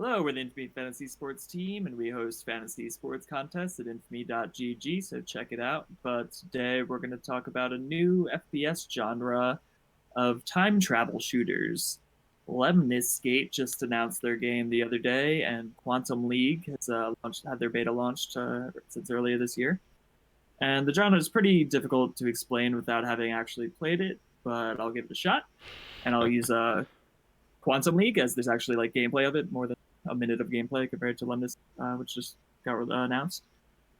Hello, we're the Infamy Fantasy Sports team, and we host fantasy sports contests at infamy.gg, so check it out. But today we're going to talk about a new FPS genre of time travel shooters. Lemnis just announced their game the other day, and Quantum League has had their beta launched since earlier this year. And the genre is pretty difficult to explain without having actually played it, but I'll give it a shot. And I'll use Quantum League, as there's actually like gameplay of it, more than a minute of gameplay compared to Lemnis, which just got announced.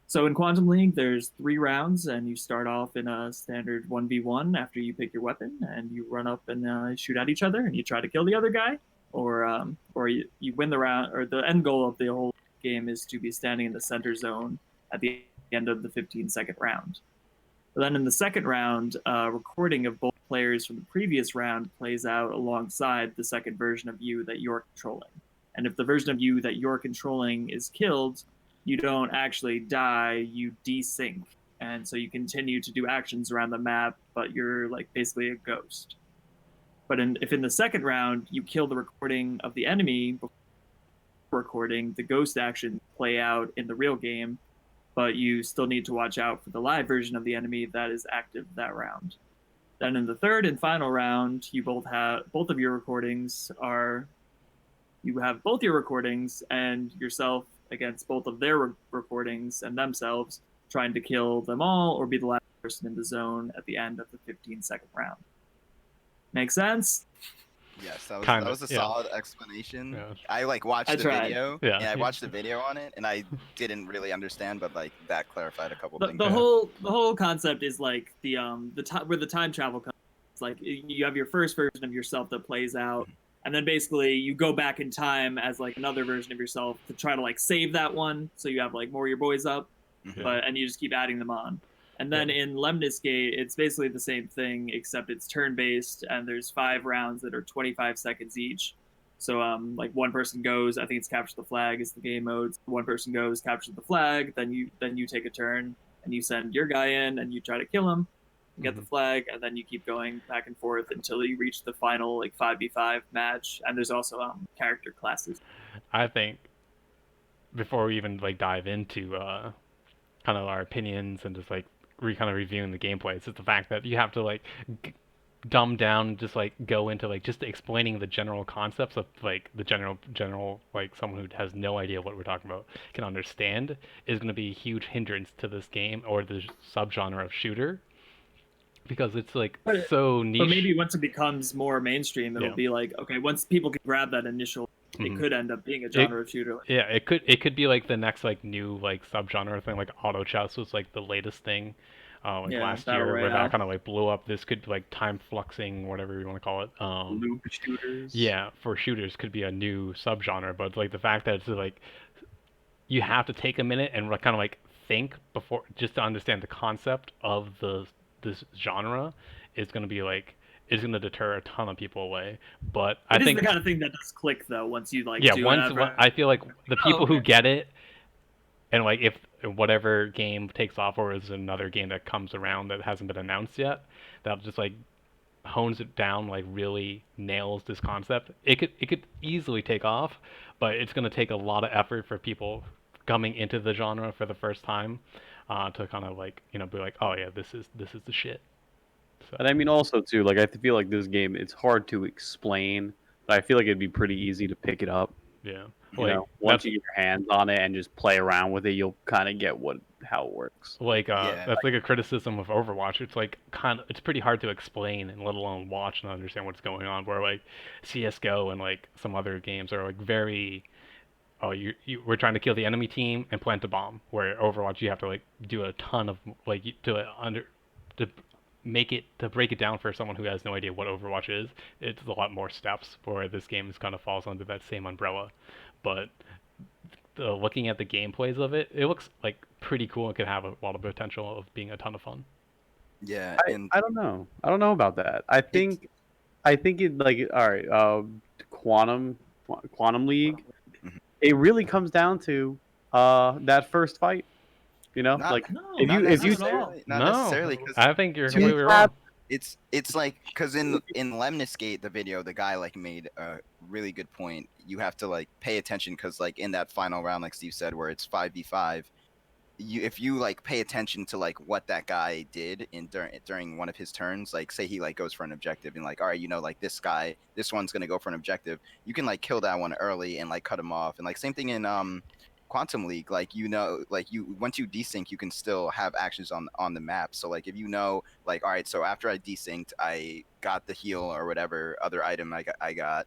So in Quantum League, there's 3 rounds, and you start off in a standard 1v1 after you pick your weapon, and you run up and shoot at each other, and you try to kill the other guy, or you win the round, or the end goal of the whole game is to be standing in the center zone at the end of the 15-second round. Then in the second round, a recording of both players from the previous round plays out alongside the second version of you that you're controlling. And if the version of you that you're controlling is killed, you don't actually die, you desync. And so you continue to do actions around the map, but you're like basically a ghost. But if in the second round you kill the recording of the enemy before recording, the ghost actions play out in the real game, but you still need to watch out for the live version of the enemy that is active that round. Then in the third and final round, you both of your recordings you have both your recordings and yourself against both of their recordings and themselves, trying to kill them all or be the last person in the zone at the end of the 15-second round. Make sense? Yes, that was a solid explanation. Yeah. I watched the video, Yeah. and I watched the video on it, and I didn't really understand, but that clarified a couple things. The whole concept is like where the time travel comes. It's like you have your first version of yourself that plays out, and then basically you go back in time as like another version of yourself to try to like save that one, so you have like more of your boys up, and you just keep adding them on. And then in Lemnis Gate, it's basically the same thing, except it's turn-based, and there's 5 rounds that are 25 seconds each. So, like one person goes, I think it's capture the flag is the game mode. One person goes, capture the flag, then you take a turn, and you send your guy in, and you try to kill him, and get the flag, and then you keep going back and forth until you reach the final like 5v5 match. And there's also character classes. I think before we even like dive into kind of our opinions and just like kind of reviewing the gameplay, it's just the fact that you have to like dumb down, just like go into like just explaining the general concepts of like the general like someone who has no idea what we're talking about can understand is going to be a huge hindrance to this game or the subgenre of shooter, because it's like so niche. But maybe once it becomes more mainstream, it'll be like, okay, once people can grab that initial, it could end up being a genre of shooter. Yeah, it could be like the next like new like subgenre thing. Like auto chess was like the latest thing last year, where that kind of like blew up. This could be like time fluxing, whatever you want to call it. Loop shooters. Yeah, for shooters could be a new subgenre, but like the fact that it's like you have to take a minute and kind of like think before just to understand the concept of this genre is going to be like is going to deter a ton of people away. But I think the kind of thing that does click though once you like I feel like the people who get it, and like if whatever game takes off or is another game that comes around that hasn't been announced yet, that just like hones it down, like really nails this concept, it could easily take off, but it's going to take a lot of effort for people coming into the genre for the first time to kind of like be like, oh yeah, this is the shit. So. And I mean also too, like I feel like this game, it's hard to explain, but I feel like it'd be pretty easy to pick it up. Yeah. Once you get your hands on it and just play around with it, you'll kind of get how it works. Like that's like a criticism of Overwatch. It's like it's pretty hard to explain and let alone watch and understand what's going on. Where like CS:GO and like some other games are like very, we're trying to kill the enemy team and plant a bomb. Where Overwatch you have to like do a ton of like to break it down for someone who has no idea what Overwatch is. It's a lot more steps, where this game kind of falls under that same umbrella. But looking at the gameplays of it, it looks like pretty cool. It could have a lot of potential of being a ton of fun. Yeah, I don't know. I don't know about that. I think it like all right. Quantum League. It really comes down to that first fight. Not necessarily. I think you're completely wrong. It's like because in Lemnis Gate, the video, the guy like made a really good point. You have to like pay attention because like in that final round, like Steve said, where it's 5v5, if you like pay attention to like what that guy did during one of his turns, like say he like goes for an objective and like, all right, like this one's gonna go for an objective, you can like kill that one early and like cut him off. And like same thing in Quantum League, like like you once you desync, you can still have actions on the map. So like if like, all right, so after I desynced, I got the heal or whatever other item I got.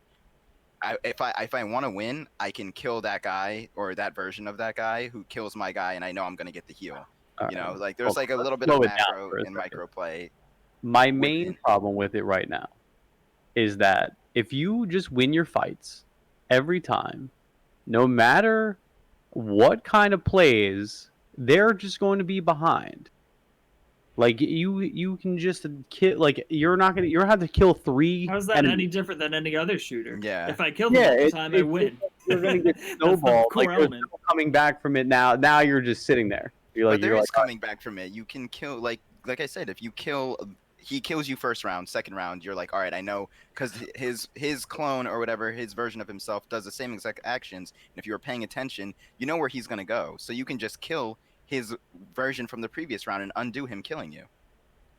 If I want to win, I can kill that guy or that version of that guy who kills my guy, and I know I'm gonna get the heal. Like there's like a little bit of macro and micro play. My main problem with it right now is that if you just win your fights every time, no matter what kind of plays, they're just going to be behind. Like you can just kill. Like you're gonna have to kill 3. How's that any different than any other shooter? Yeah. If I kill them all the time, I win. You're gonna get snowballed. Like you're coming back from it now. Now you're just sitting there. You're like, but there is coming back from it. You can kill like I said, if you kill. He kills you first round, second round, you're like, all right, I know, because his clone or whatever, his version of himself does the same exact actions. And if you were paying attention, you know where he's going to go. So you can just kill his version from the previous round and undo him killing you.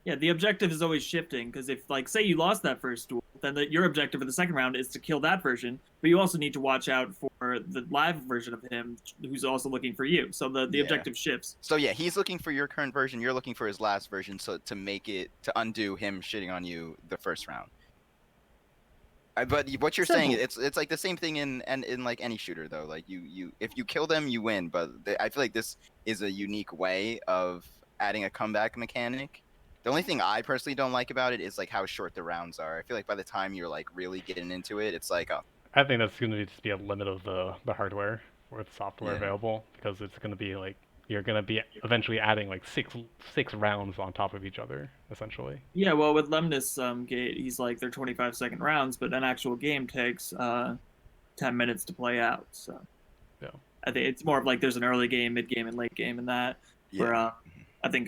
Yeah, the objective is always shifting, because if, like, say you lost that first duel, then your objective for the second round is to kill that version, but you also need to watch out for the live version of him, who's also looking for you. So the objective shifts. So yeah, he's looking for your current version, you're looking for his last version, so to undo him shitting on you the first round. But what you're saying, it's like the same thing in like any shooter though. Like you if you kill them, you win. But I feel like this is a unique way of adding a comeback mechanic. The only thing I personally don't like about it is like how short the rounds are. I feel like by the time you're like really getting into it, it's like I think that's going to just be a limit of the hardware or the software available, because it's going to be like you're going to be eventually adding like six rounds on top of each other, essentially. Yeah, well, with Lemnis Gate, he's like they're 25-second rounds, but an actual game takes 10 minutes to play out. So yeah, I think it's more of like there's an early game, mid game, and late game in that. Yeah. Where I think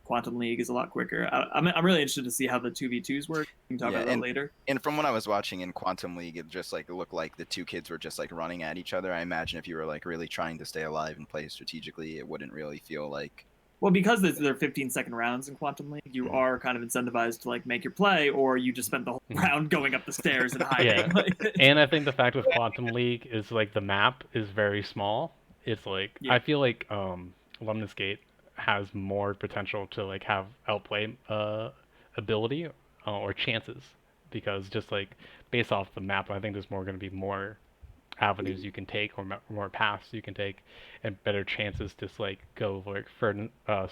Quantum League is a lot quicker. I'm really interested to see how the 2v2s work. We can talk about that later. And from what I was watching in Quantum League, it just like looked like the two kids were just like running at each other. I imagine if you were like really trying to stay alive and play strategically, it wouldn't really feel like. Well, because they're 15-second rounds in Quantum League, you are kind of incentivized to like make your play, or you just spend the whole round going up the stairs and hiding. Yeah. And I think the fact with Quantum League is like the map is very small. It's like I feel like Lemnis Gate has more potential to like have outplay ability or chances, because just like based off the map, I think there's going to be more avenues you can take, or more paths you can take, and better chances to like go like for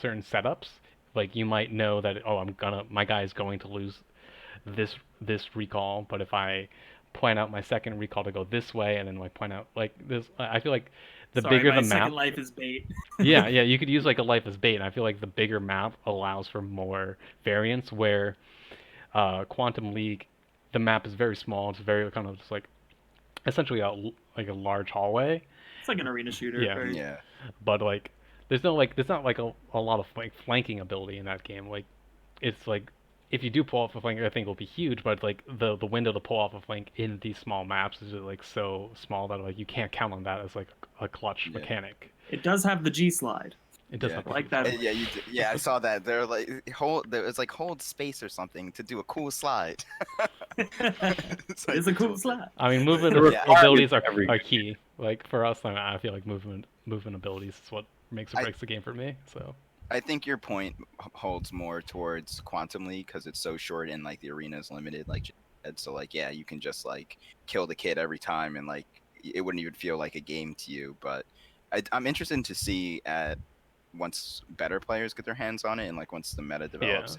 certain setups. Like you might know that my guy is going to lose this recall, but if I point out my second recall to go this way, and then like point out like this, I feel like bigger the map. Second life is bait. yeah, you could use like a life as bait, and I feel like the bigger map allows for more variance. Where Quantum League, the map is very small. It's very kind of just like essentially a large hallway. It's like an arena shooter. Yeah. But like there's not like a lot of like flanking ability in that game. Like it's like if you do pull off a flank, I think it'll be huge, but like the window to pull off a flank in these small maps is like so small that like you can't count on that as like a clutch mechanic. It does have the G slide. It does have like that. Yeah, I saw that. They're like hold space or something to do a cool slide. It's a cool slide. I mean, movement abilities are key. Like for us, I feel like movement abilities is what makes or breaks the game for me. So I think your point holds more towards Quantum League because it's so short and like the arena is limited. Like, so like you can just like kill the kid every time and like it wouldn't even feel like a game to you. But I'm interested to see once better players get their hands on it and like once the meta develops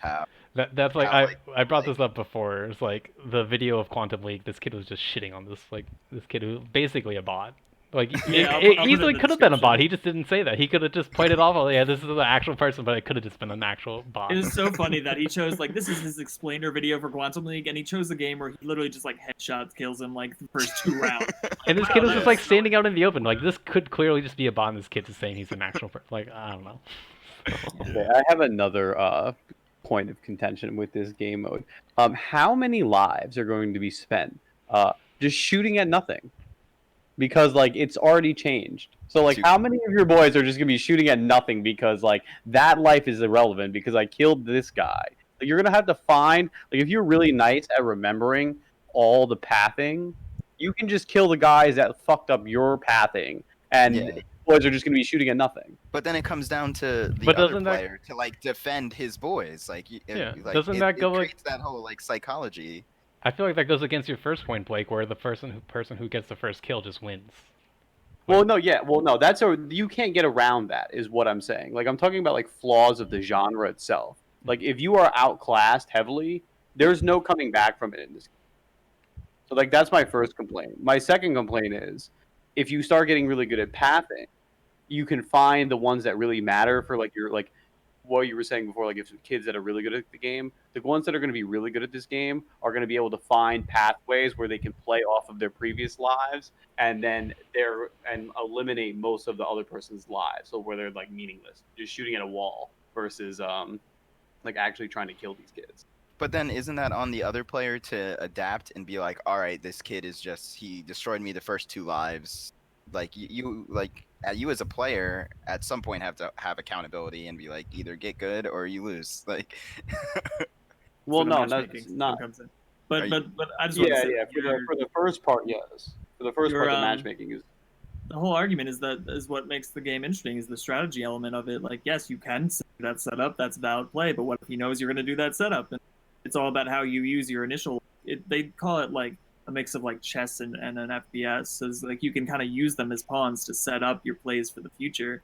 that's like I brought this up before. It's like the video of Quantum League. This kid was just shitting on this kid who basically a bot. Like it easily could have been a bot. He just didn't say that. He could have just pointed off. Oh, yeah, this is the actual person, but it could have just been an actual bot. It was so funny that he chose like this is his explainer video for Quantum League, and he chose a game where he literally just like headshots kills him like the first 2 rounds. And this kid was just like standing out in the open. Like this could clearly just be a bot, and this kid is saying he's an actual person. Like I don't know. Okay, I have another point of contention with this game mode. How many lives are going to be spent just shooting at nothing? Because like it's already changed. So like how many of your boys are just gonna be shooting at nothing because like that life is irrelevant because I killed this guy? Like, you're gonna have to find, like, if you're really nice at remembering all the pathing, you can just kill the guys that fucked up your pathing, and boys are just gonna be shooting at nothing. But then it comes down to the other player to like defend his boys. Like, doesn't that go creates that whole like psychology? I feel like that goes against your first point, Blake, where the person who gets the first kill just wins. Well, no, you can't get around that, is what I'm saying. Like, I'm talking about like flaws of the genre itself. Like, if you are outclassed heavily, there's no coming back from it in this game. So, like, that's my first complaint. My second complaint is, if you start getting really good at pathing, you can find the ones that really matter for like your like what you were saying before, like if kids that are really good at the game, the ones that are going to be really good at this game are going to be able to find pathways where they can play off of their previous lives and then eliminate most of the other person's lives. So where they're like meaningless, just shooting at a wall versus like actually trying to kill these kids. But then isn't that on the other player to adapt and be like, all right, this kid is he destroyed me the first 2 lives. Like you as a player at some point have to have accountability and be like, either get good or you lose. Like, well, no, that's not. But I just want to say for the first part, yes. For the first part, the matchmaking is. The whole argument is what makes the game interesting is the strategy element of it. Like, yes, you can set that setup, that's valid play, but what if he knows you're going to do that setup? And it's all about how you use your initial. They call it like a mix of like chess and an FPS. So it's like you can kind of use them as pawns to set up your plays for the future,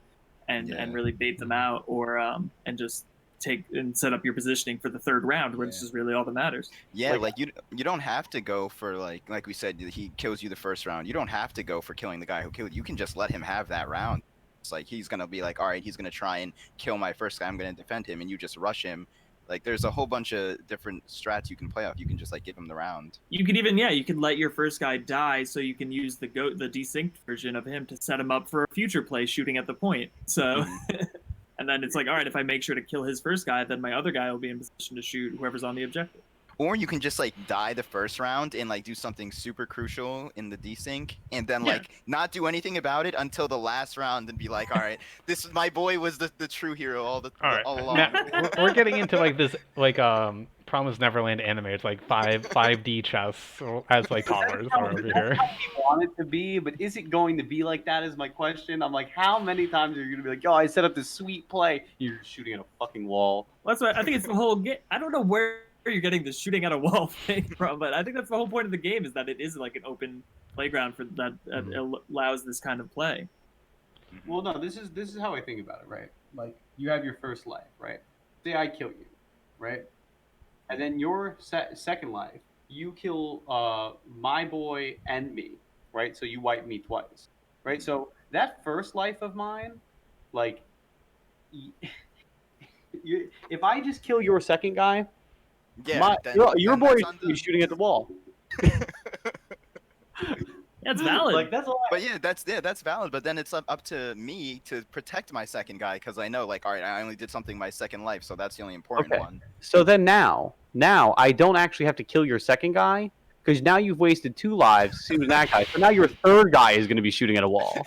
and really bait them out, or and just take and set up your positioning for the third round, which is really all that matters. Yeah, like you don't have to go for like we said, he kills you the first round. You don't have to go for killing the guy who killed you. You can just let him have that round. It's like he's gonna be like, all right, he's gonna try and kill my first guy. I'm gonna defend him, and you just rush him. Like, there's a whole bunch of different strats you can play off. You can just like give him the round. You could even you can let your first guy die, so you can use the desynced version of him to set him up for a future play shooting at the point. So. And then it's like, all right, if I make sure to kill his first guy, then my other guy will be in position to shoot whoever's on the objective. Or you can just like die the first round and like do something super crucial in the desync, and then like not do anything about it until the last round and be like, all right, my boy was the true hero all along. Now, we're getting into like this like Promised Neverland anime. It's like 5D chess as like toddlers are over here. That's how we want it to be, but is it going to be like that is my question. I'm like, how many times are you going to be like, yo, I set up this sweet play. You're shooting at a fucking wall. Well, that's what I think it's the whole game. I don't know where you're getting the shooting at a wall thing from, but I think that's the whole point of the game, is that it is like an open playground for that allows this kind of play. Well, no, this is how I think about it, right? Like, you have your first life, right? Say I kill you, right? And then your second life, you kill my boy and me, right? So you wipe me twice, right? So that first life of mine, like, if I just kill your second guy, your boy is be shooting at the wall. That's valid. Like, that's all. But that's valid. But then it's up to me to protect my second guy, because I know, like, all right, I only did something my second life, so that's the only important one. So then now I don't actually have to kill your second guy, because now you've wasted 2 lives shooting that guy. So now your third guy is going to be shooting at a wall.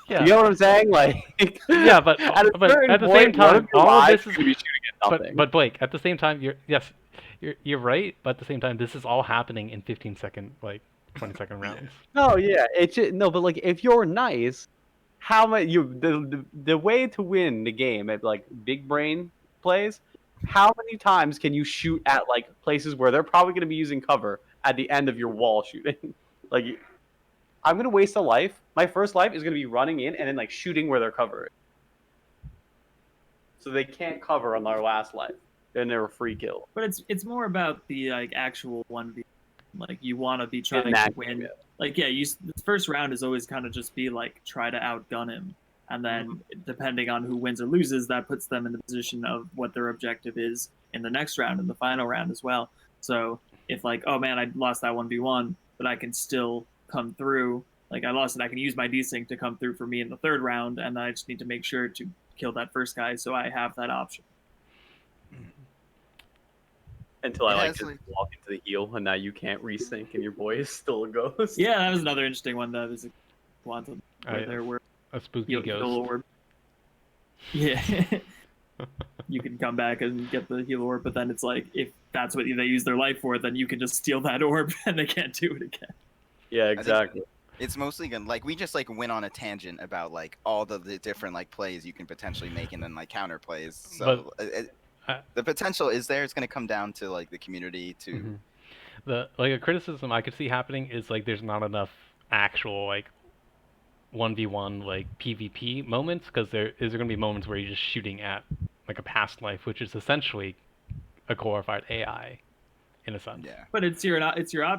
Yeah. You know what I'm saying? Like, yeah, but at the same time, all of this is going to be shooting at nothing. But Blake, at the same time, you're right. But at the same time, this is all happening in 15-second, like 20-second rounds. No, yeah, but like if you're nice, how much the way to win the game at like big brain plays, how many times can you shoot at like places where they're probably going to be using cover at the end of your wall shooting? Like, I'm going to waste a life. My first life is going to be running in and then like shooting where they're covered, so they can't cover on their last life. Then they're a free kill. But it's more about the like actual 1v. Like, you want to be trying to win. Like, the first round is always kind of just be like, try to outgun him. And then depending on who wins or loses, that puts them in the position of what their objective is in the next round and the final round as well. So if like, oh man, I lost that 1v1, but I can still come through. Like, I lost it, I can use my desync to come through for me in the third round, and I just need to make sure to kill that first guy so I have that option. Until I It like has, just like- walk into the heal, and now you can't resync, and your boy is still a ghost. Yeah, that was another interesting one. That was a quantum where yeah. there were A spooky heal ghost. orb. Yeah. You can come back and get the heal orb, but then it's like if that's what they use their life for, then you can just steal that orb and they can't do it again. Yeah, exactly. It's mostly gonna like we just like went on a tangent about like all the different like plays you can potentially make and then like counter plays. So the potential is there. It's gonna come down to like the community to. Mm-hmm. The like a criticism I could see happening is like there's not enough actual like 1v1 like PvP moments, because there gonna be moments where you're just shooting at like a past life, which is essentially a glorified AI in a sense. Yeah. But it's your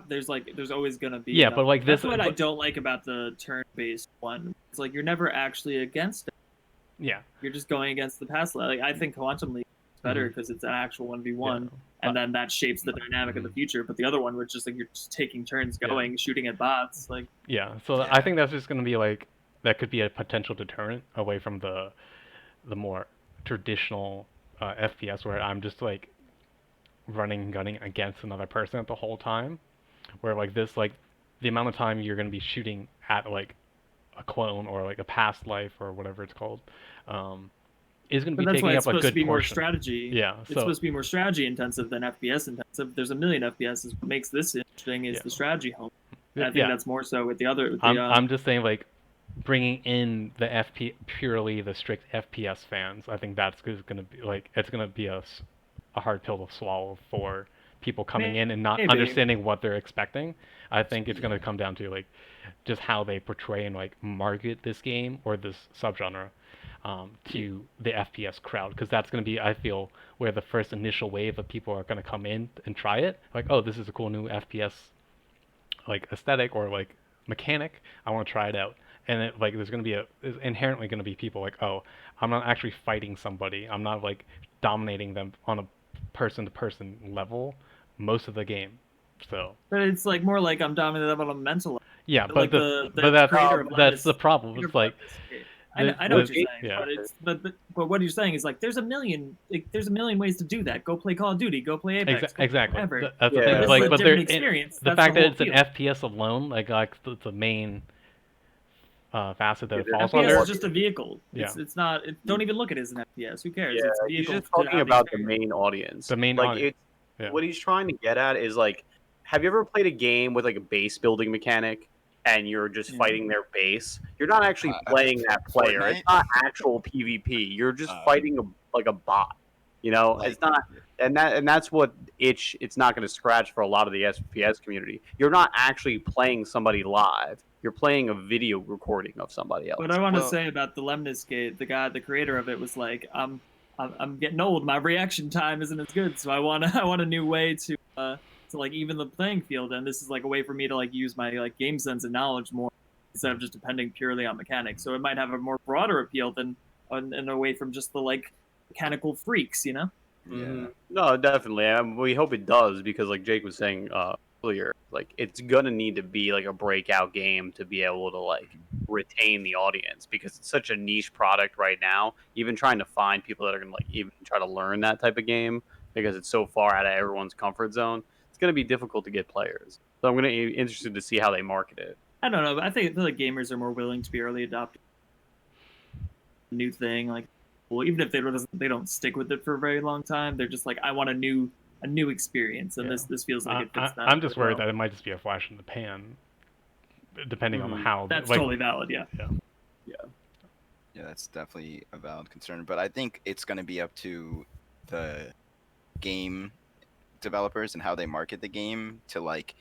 there's always gonna be Yeah, but like that's this, what I don't like about the turn-based one. It's like you're never actually against it. yeah, You're just going against the past. Like I think Quantum League is better because it's an actual 1v1, and then that shapes the dynamic of the future. But the other one, which is like you're just taking turns going, shooting at bots, like yeah. So I think that's just gonna be like that could be a potential deterrent away from the more traditional FPS where I'm just like running and gunning against another person the whole time, where like this like the amount of time you're gonna be shooting at like a clone or like a past life or whatever it's called is going to be that's why taking it's up a supposed to good be more portion. strategy. Yeah, It's supposed to be more strategy intensive than FPS intensive. There's a million FPSs. What makes this interesting is the strategy home. And I think that's more so with the other. With I'm just saying, like, bringing in the purely the strict FPS fans. I think that's going to be like it's going to be a hard pill to swallow for people coming in and not understanding what they're expecting. I think it's going to come down to like just how they portray and like market this game or this subgenre to the FPS crowd, because that's going to be, I feel, where the first initial wave of people are going to come in and try it. Like, oh, this is a cool new FPS like aesthetic or like mechanic. I want to try it out. And it, like there's inherently going to be people like, oh, I'm not actually fighting somebody. I'm not like dominating them on a person-to-person level most of the game. So. But it's like more like I'm dominating them on a mental level. Yeah, but like that's the problem. It's like. I know what you're saying, but what you're saying is like there's a million ways to do that. Go play Call of Duty, go play Apex, exactly. Whatever. That's the thing. Like, but the fact that it's an FPS alone, like the main facet that it falls under. FPS is just a vehicle. Yeah. It's not. Don't even look at it as an FPS. Who cares? Yeah, it's a vehicle. he's just talking about the main audience. The main audience. What he's trying to get at is like, have you ever played a game with like a base building mechanic? And you're just fighting their base. You're not actually playing that player. Fortnite? It's not actual PvP. You're just fighting a bot. You know, like, it's not, and that's what it's not going to scratch for a lot of the FPS community. You're not actually playing somebody live. You're playing a video recording of somebody else. What I want to say about the Lemnis gate, the creator of it was like, I'm getting old. My reaction time isn't as good, so I want a new way to like even the playing field, and this is like a way for me to like use my like game sense and knowledge more instead of just depending purely on mechanics. So it might have a more broader appeal than and away from just the like mechanical freaks, you know? Yeah. No, definitely. We hope it does, because like Jake was saying earlier, like it's gonna need to be like a breakout game to be able to like retain the audience, because it's such a niche product right now. Even trying to find people that are gonna like even try to learn that type of game, because it's so far out of everyone's comfort zone, going to be difficult to get players. So I'm going to be interested to see how they market it. I don't know, but I feel like gamers are more willing to be early adopters. New thing, like, well, even if they don't stick with it for a very long time, they're just like, I want a new experience, and this feels like it fits that. I'm just worried that it might just be a flash in the pan, depending on how. That's totally valid. Yeah. Yeah, that's definitely a valid concern, but I think it's going to be up to the game developers and how they market the game to like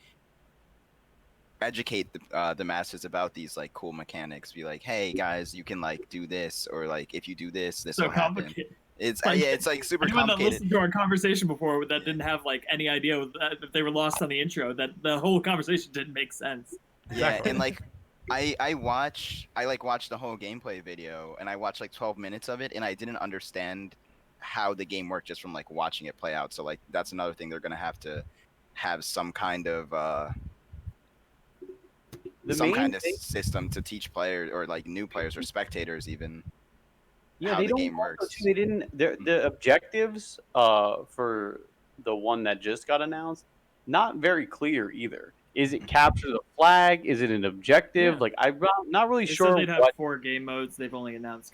educate the masses about these like cool mechanics. Be like, hey guys, you can like do this, or like if you do this will happen. It's like, it's like super complicated. That listened to our conversation before that didn't have like any idea if they were lost on the intro, that the whole conversation didn't make sense. Yeah, and like I watched the whole gameplay video, and I watched like 12 minutes of it, and I didn't understand how the game worked just from like watching it play out. So like that's another thing, they're gonna have some kind of system to teach players, or like new players or spectators even. Yeah, how the game works. They didn't. The objectives for the one that just got announced, not very clear either. Is it capture the flag? Is it an objective? Yeah. Like I'm not really They sure said they'd have what. 4 game modes. They've only announced.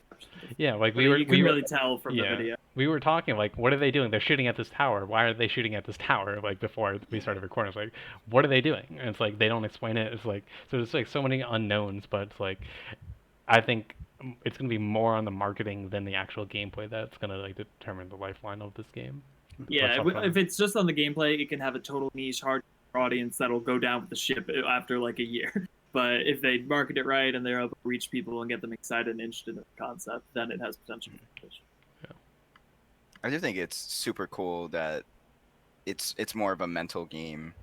Yeah, like But you couldn't really tell from the video. We were talking like, what are they doing? They're shooting at this tower. Why are they shooting at this tower? Like before we started recording, it's like, what are they doing? And it's like they don't explain it. It's like so there's like so many unknowns, but it's like I think it's gonna be more on the marketing than the actual gameplay that's gonna like determine the lifeline of this game. Yeah, if it's just on the gameplay, it can have a total niche, hard audience that'll go down with the ship after like a year. But if they market it right and they're able to reach people and get them excited and interested in the concept, then it has potential. I do think it's super cool that it's more of a mental game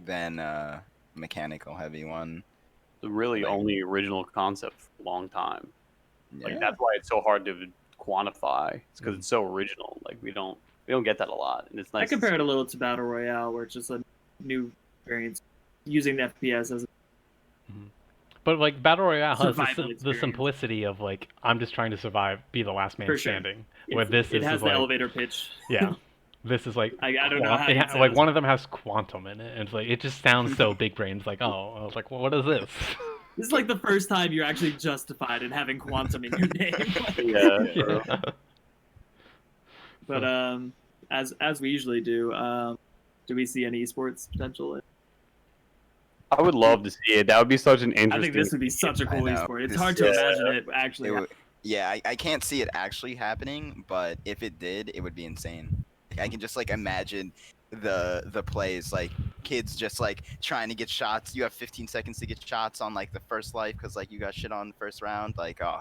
than a mechanical heavy one. The really Like- only original concept for a long time. Yeah. Like that's why it's so hard to quantify. It's because it's so original. Like we don't get that a lot, and it's nice. I compare it a little to Battle Royale, where it's just a new variant using the FPS as a But like Battle Royale has Survival the experience. simplicity of like I'm just trying to survive, be the last man For sure. standing. Where this it is has the like, elevator pitch. yeah, this is like I don't know how it you'd say like this. one of them has quantum in it, and it's like it just sounds so big brain. It's like I was like, well, what is this? This is like the first time you're actually justified in having quantum in your name. Yeah. But as we usually do we see any esports potential? I would love to see it. That would be such an interesting. I think this would be such a cool I know. esport. It's This- hard to yeah. imagine it actually. Yeah, I can't see it actually happening, but if it did, it would be insane. I can just like imagine the plays, like kids just like trying to get shots. You have 15 seconds to get shots on like the first life because like you got shit on the first round. Like, oh,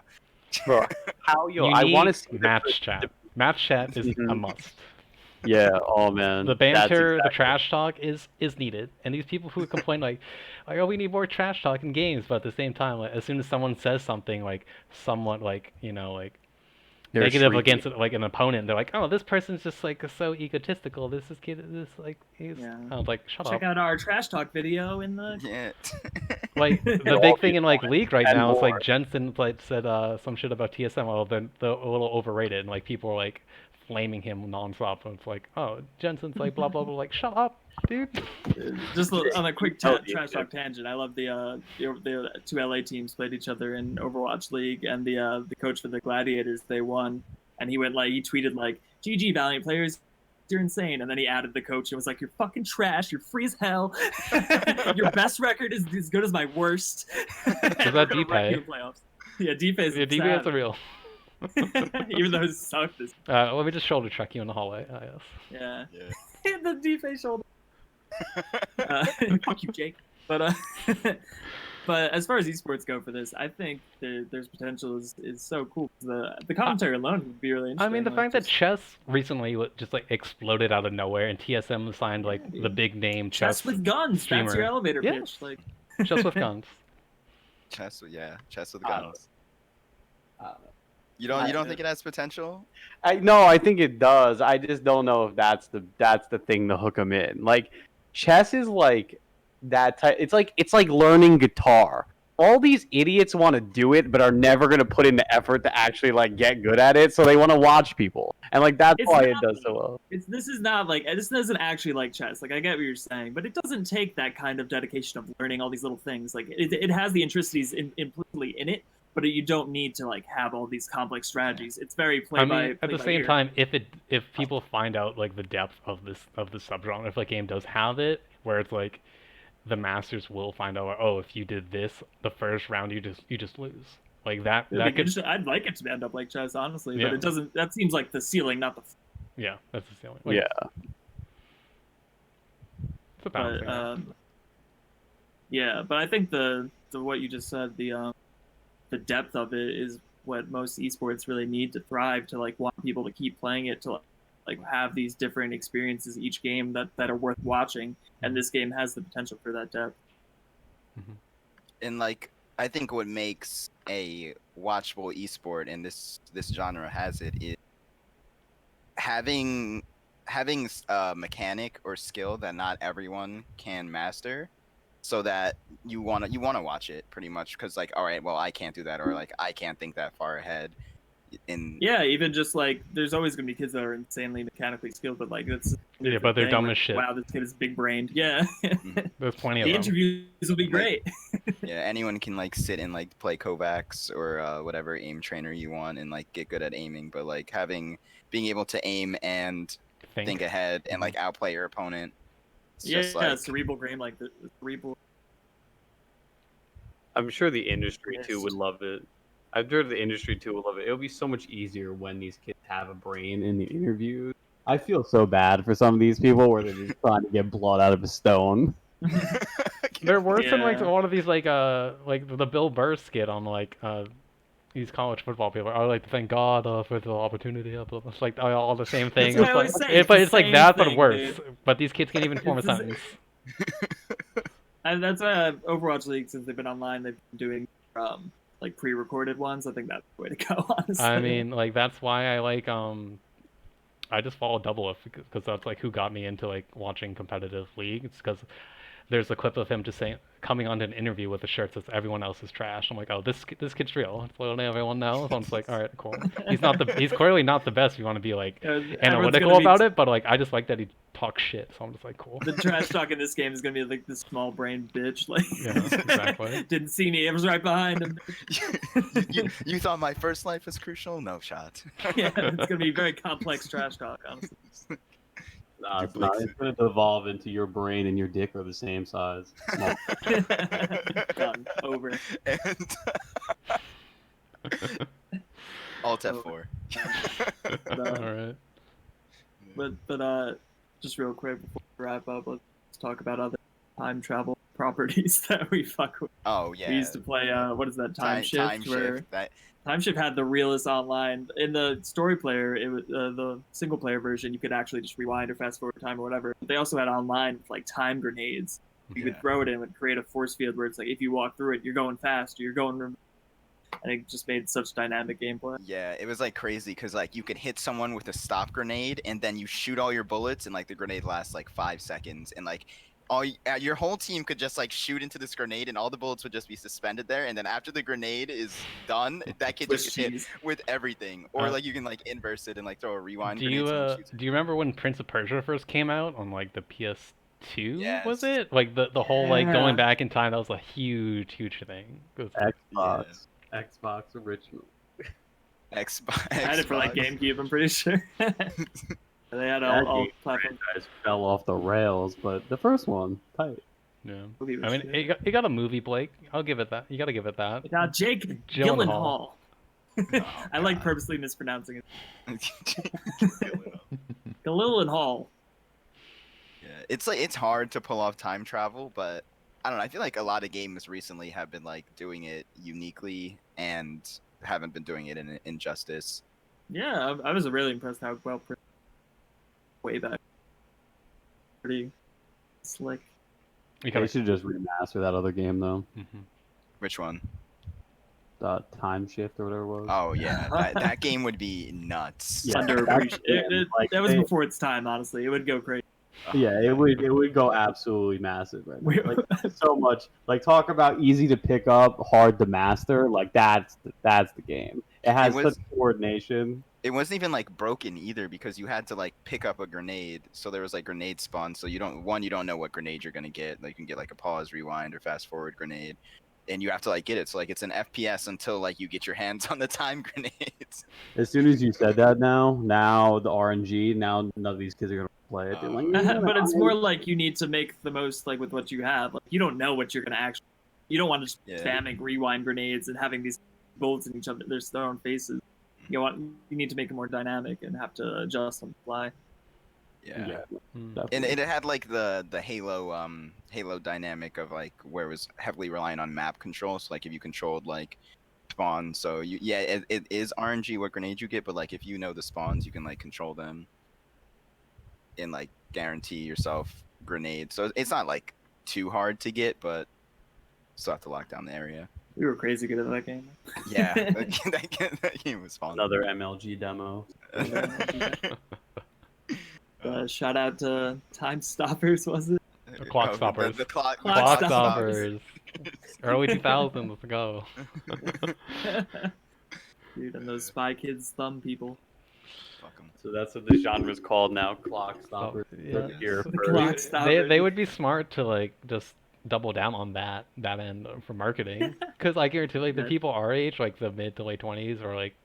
Bro, how You I want to need see match chat. Match chat is a Mhm. must. Yeah. Oh man. The That's banter, the exactly- trash talk is needed, and these people who complain like, oh, we need more trash talk in games, but at the same time, like, as soon as someone says something like somewhat like like They're negative shrieking. against like an opponent, they're like, oh, this person's just like so egotistical. This like he's. Yeah. I was like, shut Check up. out our trash talk video in the yeah. Like the Well, big thing in like League right and now is more. like Jensen like said some shit about TSM. Well, then the a little overrated, and like people are like flaming him nonstop. And it's like, oh, Jensen's like blah blah blah. Like, shut up, dude. just on a quick Oh, trash talk tangent. I love the two LA teams played each other in Overwatch League, and the coach for the Gladiators, they won, and he tweeted like, "GG Valiant players, you're insane," and then he added the coach and was like, "You're fucking trash. You're free as hell. Your best record is as good as my worst." Is that D-Pay? Yeah, D-Pay is Yeah, DB is the real. even though it sucked. Let me just shoulder check you in the hallway. Yes. Yeah. Yeah. The D-Pay shoulder. Fuck you, Jake. But but as far as esports go for this, I think there's potential is so cool. The commentary alone would be really interesting. I mean, the like, fact that just chess recently just like exploded out of nowhere, and TSM signed like Yeah, the dude. big name chess with guns. streamer. That's your elevator Yeah. pitch. Like chess with guns. Chess with I don't guns. know. You don't think it has potential? I think it does. I just don't know if that's the thing to hook them in. Like chess is like that type. It's like learning guitar. All these idiots want to do it, but are never going to put in the effort to actually like get good at it. So they want to watch people, and like that's It's why it not- does so well. this is not like this isn't actually like chess. Like I get what you're saying, but it doesn't take that kind of dedication of learning all these little things. Like it has the intricacies implicitly in it, but you don't need to like have all these complex strategies. It's very play I by. mean, at the same time, if people find out like the depth of this subgenre, if a game does have it, where it's like the masters will find out, oh, if you did this the first round, you just lose. Like that could I'd like it to end up like chess, honestly, Yeah. but it doesn't. That seems like the ceiling, not the. yeah, that's the ceiling. Like, Yeah, it's a balancing But act. yeah, but I think the what you just said, the depth of it is what most esports really need to thrive, to like want people to keep playing it, to like have these different experiences each game that are worth watching, and this game has the potential for that depth. And like I think what makes a watchable esport, and this genre has it, is having a mechanic or skill that not everyone can master, so that you want to watch it pretty much because like, all right, well, I can't do that, or like I can't think that far ahead. Yeah, even just like there's always gonna be kids that are insanely mechanically skilled, but like that's Yeah, but they're dumb as shit. Wow, this kid is big brained. Yeah, There's plenty of the them. interviews will be great. Yeah, anyone can like sit and like play Kovacs or whatever aim trainer you want and like get good at aiming, but like being able to aim and think ahead and like outplay your opponent. It's just like cerebral brain, like the cerebral. I'm sure the industry too would love it. I'm sure the industry too would love it. It'll be so much easier when these kids have a brain in the interviews. I feel so bad for some of these people where they're just trying to get blood out of a stone. They're worse than like one of these like the Bill Burr skit on like these college football people. I like to thank God for the opportunity. It's like all the same thing. It's like that, but worse. Dude. But these kids can't even form a sentence. And that's why Overwatch League, since they've been online, they've been doing like pre-recorded ones. I think that's the way to go, honestly. I mean, like that's why I like I just follow Double F because that's like who got me into like watching competitive league. It's because there's a clip of him just saying, coming onto an interview with a shirt that says everyone else is trash. I'm like, oh, this kid's real. It's what everyone knows. I'm just like, all right, cool. He's clearly not the best. If you want to be like analytical about it, but like I just like that he talks shit. So I'm just like, cool. The trash talk in this game is gonna be like this small brain bitch. Like, yeah, exactly. Didn't see me. I was right behind him. you thought my first life was crucial? No shot. Yeah, it's gonna be very complex trash talk, honestly. No, it's not. It's going to devolve into your brain and your dick are the same size. Done. Over. And Alt F4. All right. But just real quick before we wrap up, let's talk about other time travel properties that we fuck with. Oh yeah. We used to play What is that, Time Shift? Time Shift had the realest online. In the story player, it was the single player version. You could actually just rewind or fast forward time or whatever. But they also had online like time grenades. You could throw it in and create a force field where it's like if you walk through it, you're going fast. You're going, and it just made such dynamic gameplay. Yeah, it was like crazy because like you could hit someone with a stop grenade and then you shoot all your bullets and like the grenade lasts like 5 seconds and like. Your whole team could just like shoot into this grenade and all the bullets would just be suspended there, and then after the grenade is done, that kid just gets hit with everything. Or like you can like inverse it and like throw a rewind. Do you remember when Prince of Persia first came out on like the PS2? Yes. Was it like the whole like going back in time? That was a huge thing. Xbox original. Xbox. I had it for like GameCube. I'm pretty sure. They had all platforms. Fell off the rails, but the first one, tight. Yeah, I mean, it got a movie, Blake. I'll give it that. You got to give it that. It got Jake Gyllenhaal. I like purposely mispronouncing it. Gyllenhaal. Yeah, it's hard to pull off time travel, but I don't know. I feel like a lot of games recently have been like doing it uniquely and haven't been doing it in Injustice. Yeah, I was really impressed how well. Way back. Pretty slick. They should just remaster that other game though. Mm-hmm. Which one? Time Shift or whatever it was. Oh yeah, that game would be nuts. Yeah, that was before its time. Honestly, it would go crazy. Yeah, it would go absolutely massive right now. Like so much. Like talk about easy to pick up, hard to master. Like that's the game. It has such coordination. It wasn't even like broken either because you had to like pick up a grenade. So there was like grenade spawn. So you don't know what grenade you're gonna get. Like you can get like a pause, rewind, or fast forward grenade, and you have to like get it. So like it's an FPS until like you get your hands on the time grenades. As soon as you said that, now the RNG, now none of these kids are gonna play it. Like, but it's more like you need to make the most like with what you have. Like you don't know what you're gonna actually. You don't want to just spamming rewind grenades and having these bullets in each other. Their own faces. You need to make it more dynamic and have to adjust on the fly. Yeah. And it had like the Halo dynamic of like where it was heavily relying on map control. So like if you controlled like spawns, so it is RNG what grenades you get, but like if you know the spawns, you can like control them and like guarantee yourself grenades. So it's not like too hard to get, but still have to lock down the area. We were crazy good at that game. Yeah, that game was fun. Another MLG demo. Shout out to Time Stoppers, was it? Clockstoppers. The Clockstoppers. Early 2000s, let's go. dude, and those Spy Kids thumb people. Fuck 'em. So that's what the genre's called now, Clockstoppers. Yeah. Here The for- clock stoppers. They would be smart to like just double down on that end for marketing, because I guarantee like the Yeah. people our age, like the mid to late 20s, or like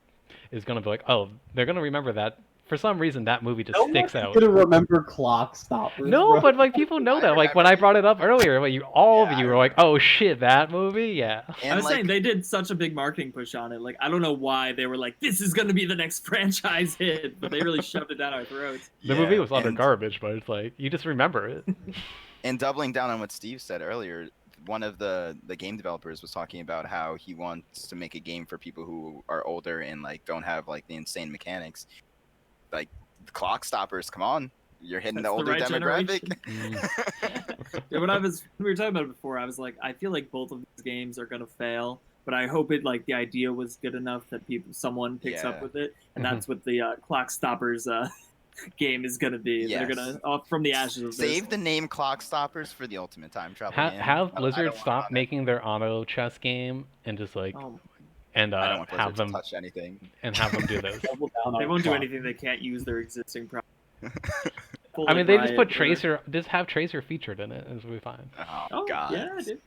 is gonna be like, oh, they're gonna remember that. For some reason, that movie just sticks out. Gonna remember Clockstoppers. No, bro. but like people know that. Like when I brought it up earlier, like all Yeah, of you I were like, "Oh shit, that movie!" Yeah. I And was like, saying they did such a big marketing push on it. Like I don't know why they were like, "This is gonna be the next franchise hit," but they really shoved it down our throats. The yeah, movie was utter and- garbage, but it's like you just remember it. And doubling down on what Steve said earlier, one of the game developers was talking about how he wants to make a game for people who are older and like don't have like the insane mechanics. Like the Clockstoppers, come on, you're hitting That's the older right demographic. Yeah, when we were talking about it before, I was like, I feel like both of these games are gonna fail, but I hope it like the idea was good enough that someone picks up Yeah. with it, and that's what the Clockstoppers game is gonna be. Yes. They're gonna off from the ashes of Save this. the name Clockstoppers for the ultimate time travel game. Have I Blizzard don't want stop it. making their auto chess game and just like Oh, and I don't want Blizzard have them to touch anything. have them do this. Double down they on won't do Clock. anything. They can't use their existing product. I mean, they just put Tracer, just have Tracer featured in it, and it'll be fine. Oh, Oh God. yeah, dude.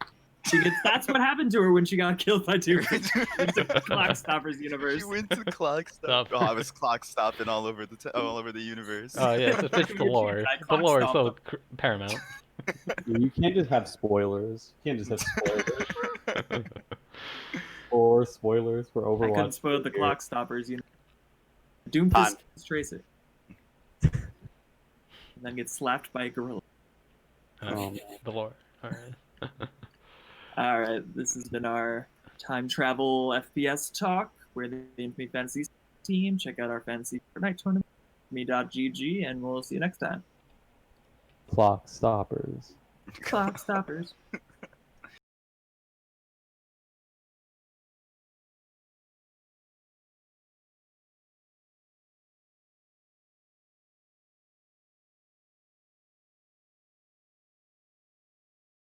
That's what happened to her when she got killed by two into Clockstoppers universe. She went to Clockstop. Stop. Oh, I was clock stopping all over all over the universe. Oh yeah, it's the lore. The lore is so paramount. You can't just have spoilers. You can't just have spoilers. Or spoilers for I Overwatch. couldn't spoil the Clockstoppers, you know. Doomfist Time. kills Tracer. And then gets slapped by a gorilla. The lore. All right. Alright, this has been our time travel FPS talk. We're the Infamy Fantasy team. Check out our Fantasy Fortnite tournament, me.gg, and we'll see you next time. Clockstoppers. Clockstoppers.